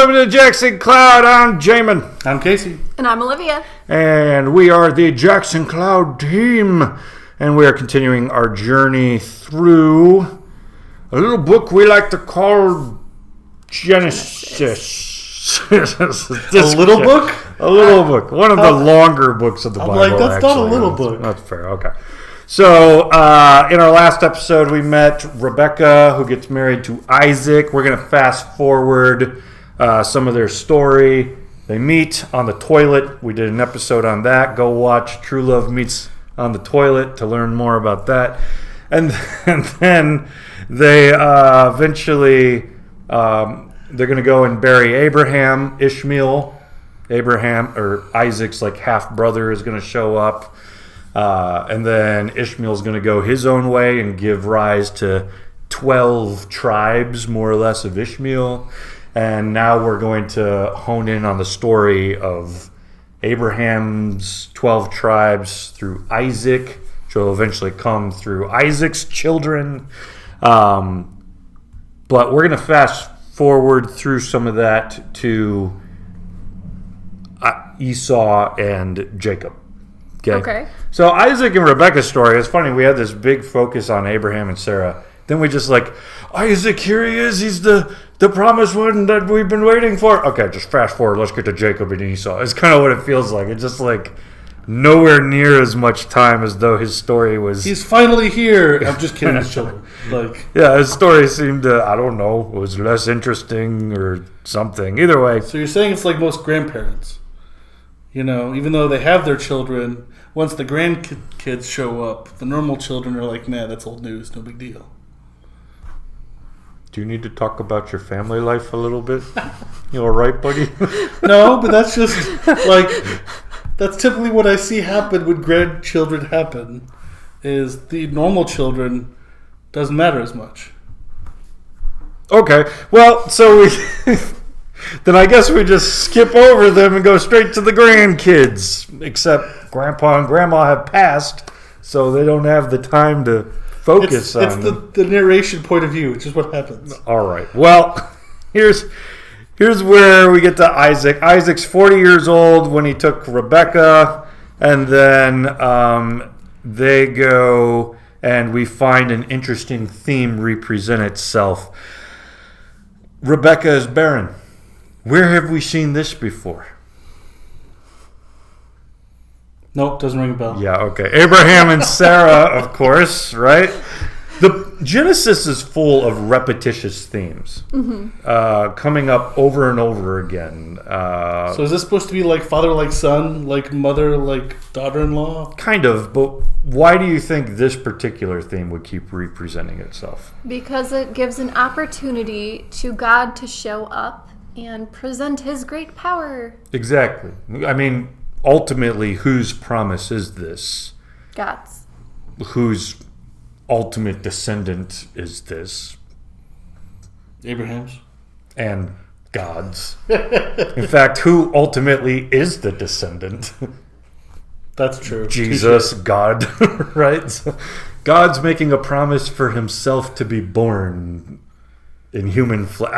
Welcome to Jackson Cloud. I'm Jamin. I'm Casey. And I'm Olivia. And we are the Jackson Cloud team. And we are continuing our journey through a little book we like to call Genesis. A little book? A little book. One of the longer books of the Bible. Like, that's not a little book. That's fair. Okay. So, in our last episode, we met Rebecca, who gets married to Isaac. We're going to fast forward some of their story. They meet on the toilet. We did an episode on that. Go watch True Love Meets on the Toilet to learn more about that. And then they eventually, they're going to go and bury Abraham. Abraham, or Isaac's like half-brother, is going to show up. And then Ishmael's going to go his own way and give rise to 12 tribes, more or less, of Ishmael. And now we're going to hone in on the story of Abraham's 12 tribes through Isaac, which will eventually come through Isaac's children. But we're going to fast forward through some of that to Esau and Jacob. Okay. So Isaac and Rebecca's story, it's funny, we had this big focus on Abraham and Sarah. Then we just like, Isaac, here he is. He's the promised one that we've been waiting for. Okay, just fast forward. Let's get to Jacob and Esau. It's kind of what it feels like. It's just like nowhere near as much time as though his story was. He's finally here. I'm just kidding, his children. Yeah, his story seemed to, I don't know, was less interesting or something. Either way. So you're saying it's like most grandparents. You know, even though they have their children, once the grandkids show up, the normal children are like, nah, that's old news, no big deal. Do you need to talk about your family life a little bit? You all right, buddy? No, but that's just, like, that's typically what I see happen when grandchildren happen, is the normal children doesn't matter as much. Okay, well, so we... Then I guess we just skip over them and go straight to the grandkids. Except Grandpa and Grandma have passed, so they don't have the time to focus on them. It's the narration point of view, which is what happens. All right. Well, here's where we get to Isaac. Isaac's 40 years old when he took Rebecca, and then they go, and we find an interesting theme represent itself. Rebecca is barren. Where have we seen this before? Nope, doesn't ring a bell. Yeah, okay. Abraham and Sarah, of course, right? The Genesis is full of repetitious themes, coming up over and over again. So is this supposed to be like father like son, like mother like daughter-in-law? Kind of, but why do you think this particular theme would keep representing itself? Because it gives an opportunity to God to show up and present his great power. Exactly. I mean, ultimately, whose promise is this? God's. Whose ultimate descendant is this? Abraham's. And God's. In fact, who ultimately is the descendant? That's true. Jesus, God, right? So God's making a promise for himself to be born in human flesh.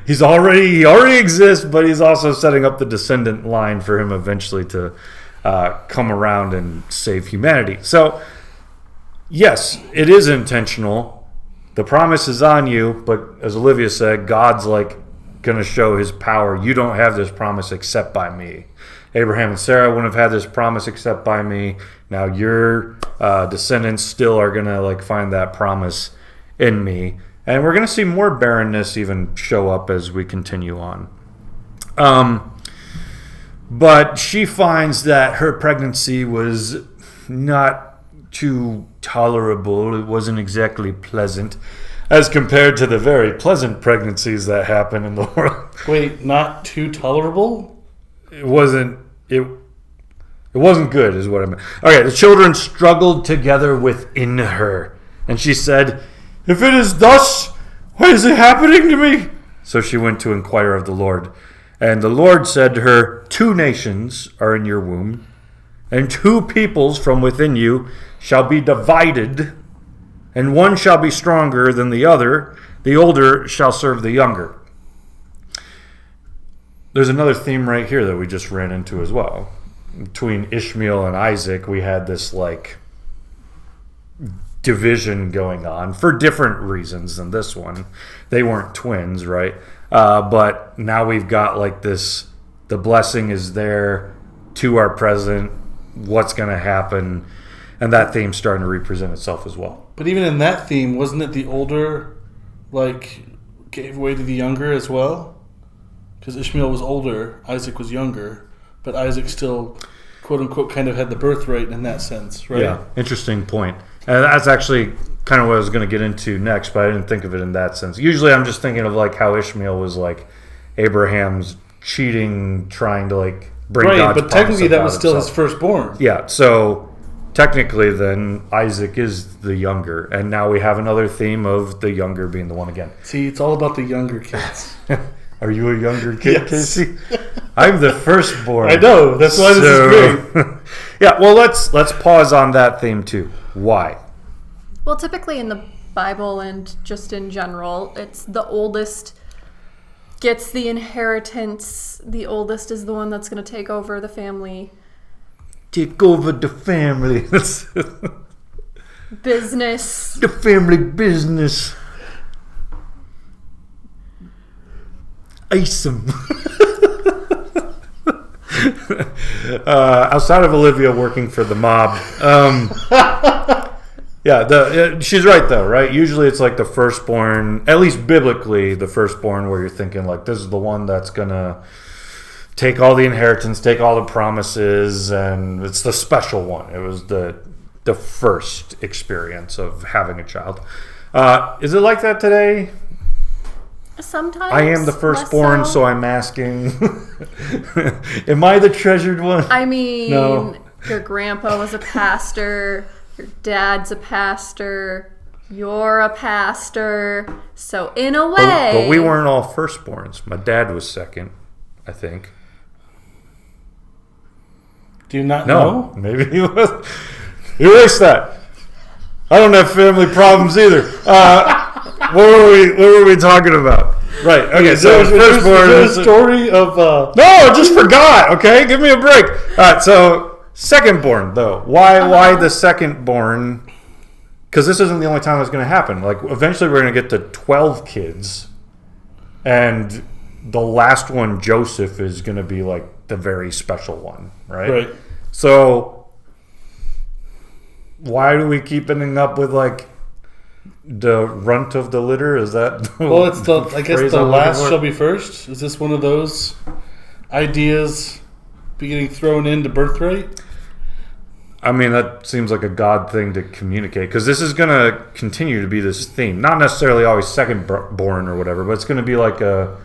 He already exists, but he's also setting up the descendant line for him eventually to come around and save humanity. So, yes, it is intentional. The promise is on you, but as Olivia said, God's like going to show his power. You don't have this promise except by me. Abraham and Sarah wouldn't have had this promise except by me. Now your descendants still are going to like find that promise in me. And we're going to see more barrenness even show up as we continue on. But she finds that her pregnancy was not too tolerable. It wasn't exactly pleasant as compared to the very pleasant pregnancies that happen in the world. Wait, not too tolerable? It wasn't good is what I meant. Okay, the children struggled together within her. And she said, "If it is thus, why is it happening to me?" So she went to inquire of the Lord. And the Lord said to her, 2 nations are in your womb, and 2 peoples from within you shall be divided, and one shall be stronger than the other. The older shall serve the younger. there's another theme right here that we just ran into as well. Between Ishmael and Isaac, we had this like division going on for different reasons than this one. They weren't twins, right? But now we've got like this, the blessing is there to our present, what's going to happen, and that theme's starting to represent itself as well. But even in that theme, wasn't it the older, like, gave way to the younger as well? Because Ishmael was older, Isaac was younger, but Isaac still, quote unquote, kind of had the birthright in that sense, right? Yeah, interesting point. And that's actually kind of what I was going to get into next, but I didn't think of it in that sense. Usually I'm just thinking of like how Ishmael was like Abraham's cheating, trying to like bring right, God's but technically promise that was about still himself. his firstborn. Yeah, so technically then Isaac is the younger, and now we have another theme of the younger being the one again. See, it's all about the younger kids. Are you a younger kid, Yes. Casey? I'm the firstborn. I know, that's why this is great. Yeah, well, let's pause on that theme too. Why? Well, typically in the Bible and just in general, it's the oldest gets the inheritance. The oldest is the one that's going to take over the family Take over the family. business. The family business. Awesome. Outside of Olivia working for the mob, she's right though, right? Usually it's like the firstborn, at least biblically, the firstborn, where you're thinking like this is the one that's gonna take all the inheritance, take all the promises, and it's the special one. It was the first experience of having a child. Is it like that today? Sometimes I am the firstborn, so I'm asking. Am I the treasured one? I mean, No. Your grandpa was a pastor, your dad's a pastor, you're a pastor. So in a way, But we weren't all firstborns. My dad was second, I think. Do you not No, know? maybe he was. Erase that. I don't have family problems either. What were we talking about? Right. Okay. So firstborn. Is there a story of? No, I just forgot. Okay, give me a break. All right. So secondborn though. Why the secondborn? Because this isn't the only time it's going to happen. Like eventually we're going to get to 12 kids, and the last one, Joseph, is going to be like the very special one, right? Right. So why do we keep ending up with like the runt of the litter? Is that Well, it's the. I guess phrase the I'm looking last for? shall be first. Is this one of those ideas be getting thrown into birthright? I mean, that seems like a God thing to communicate, because this is going to continue to be this theme. Not necessarily always second-born or whatever, but it's going to be like the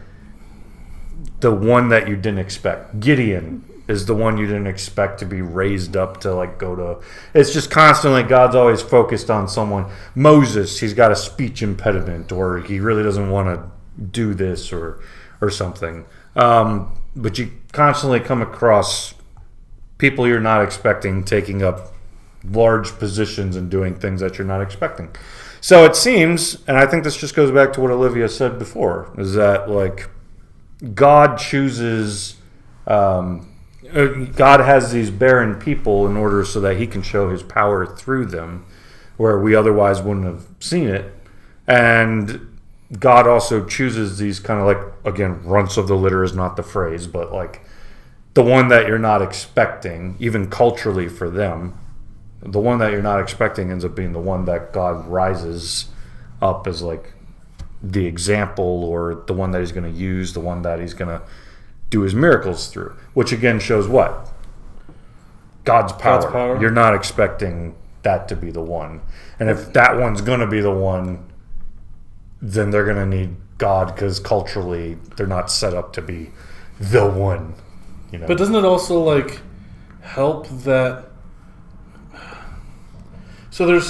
one that you didn't expect. Gideon is the one you didn't expect to be raised up to like go to. It's just constantly God's always focused on someone. Moses, he's got a speech impediment, or he really doesn't want to do this or something. But you constantly come across people you're not expecting taking up large positions and doing things that you're not expecting. So it seems, and I think this just goes back to what Olivia said before, is that like God chooses, God has these barren people in order so that he can show his power through them where we otherwise wouldn't have seen it. And God also chooses these kind of like, again, runts of the litter is not the phrase, but like the one that you're not expecting, even culturally for them, the one that you're not expecting ends up being the one that God rises up as like the example, or the one that he's going to use, the one that he's going to do his miracles through, which again shows what? God's power. God's power. You're not expecting that to be the one. And if that one's going to be the one, then they're going to need God, because culturally they're not set up to be the one. You know? But doesn't it also like help that? So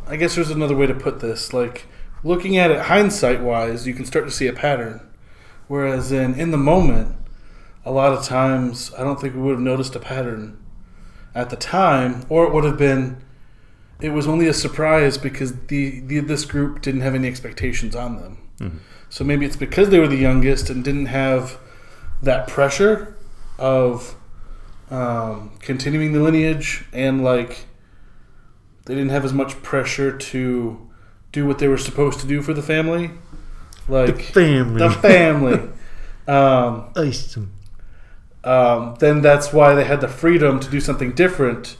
I guess there's another way to put this. Like looking at it hindsight-wise, you can start to see a pattern. Whereas in the moment, a lot of times I don't think we would have noticed a pattern at the time, or it would have been. It was only a surprise because this group didn't have any expectations on them. Mm-hmm. So maybe it's because they were the youngest and didn't have that pressure of continuing the lineage, and like they didn't have as much pressure to do what they were supposed to do for the family. Like The family. Awesome. Then that's why they had the freedom to do something different,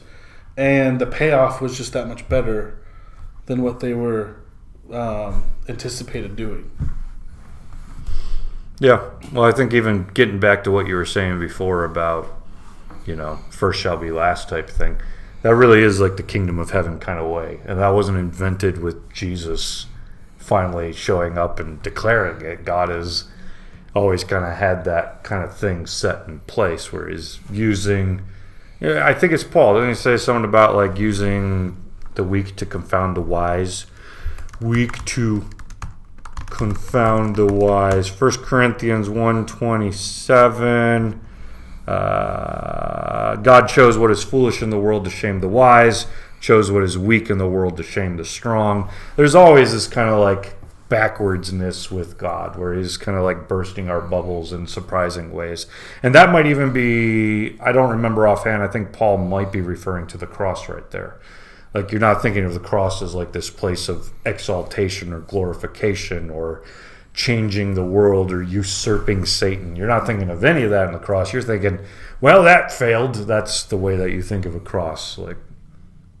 and the payoff was just that much better than what they were anticipated doing. Yeah. Well, I think even getting back to what you were saying before about, first shall be last type thing, that really is like the kingdom of heaven kind of way. And that wasn't invented with Jesus finally showing up and declaring it. God has always kind of had that kind of thing set in place where he's using, I think it's Paul, didn't he say something about like using the weak to confound the wise? Weak to confound the wise. 1 Corinthians 1:27. God chose what is foolish in the world to shame the wise, chose what is weak in the world to shame the strong. There's always this kind of like backwardsness with God where he's kind of like bursting our bubbles in surprising ways. And that might even be, I don't remember offhand, I think Paul might be referring to the cross right there. Like you're not thinking of the cross as like this place of exaltation or glorification or changing the world or usurping Satan. You're not thinking of any of that in the cross. You're thinking, well, that failed. That's the way that you think of a cross.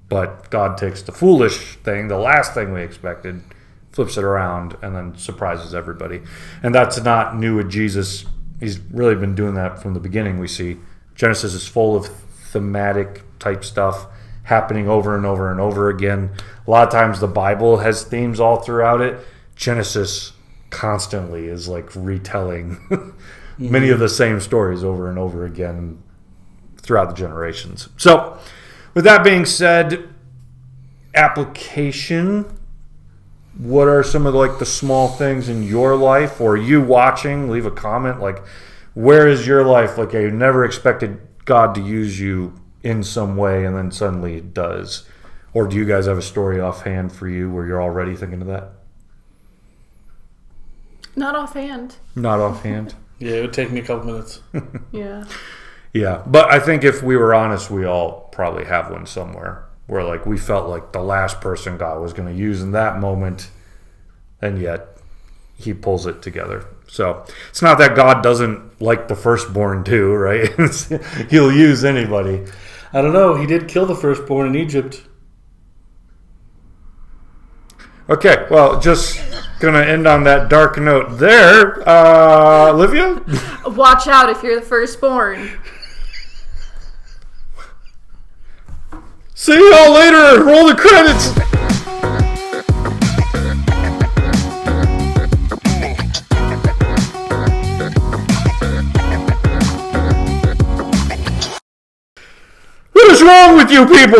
But God takes the foolish thing, the last thing we expected, flips it around, and then surprises everybody. And that's not new with Jesus. He's really been doing that from the beginning. We see Genesis is full of thematic type stuff happening over and over and over again. A lot of times the Bible has themes all throughout it. Genesis constantly is like retelling many of the same stories over and over again throughout the generations. So with that being said, application, what are some of the small things in your life, or you watching, leave a comment, like where is your life like you never expected God to use you in some way and then suddenly it does? Or do you guys have a story offhand for you where you're already thinking of that? Not offhand. Not offhand? Yeah, it would take me a couple minutes. Yeah. Yeah, but I think if we were honest, we all probably have one somewhere where like we felt like the last person God was going to use in that moment, and yet he pulls it together. So it's not that God doesn't like the firstborn too, right? He'll use anybody. I don't know. He did kill the firstborn in Egypt. Okay, well, just going to end on that dark note there. Olivia? Watch out if you're the firstborn. See y'all later. Roll the credits. What is wrong with you people?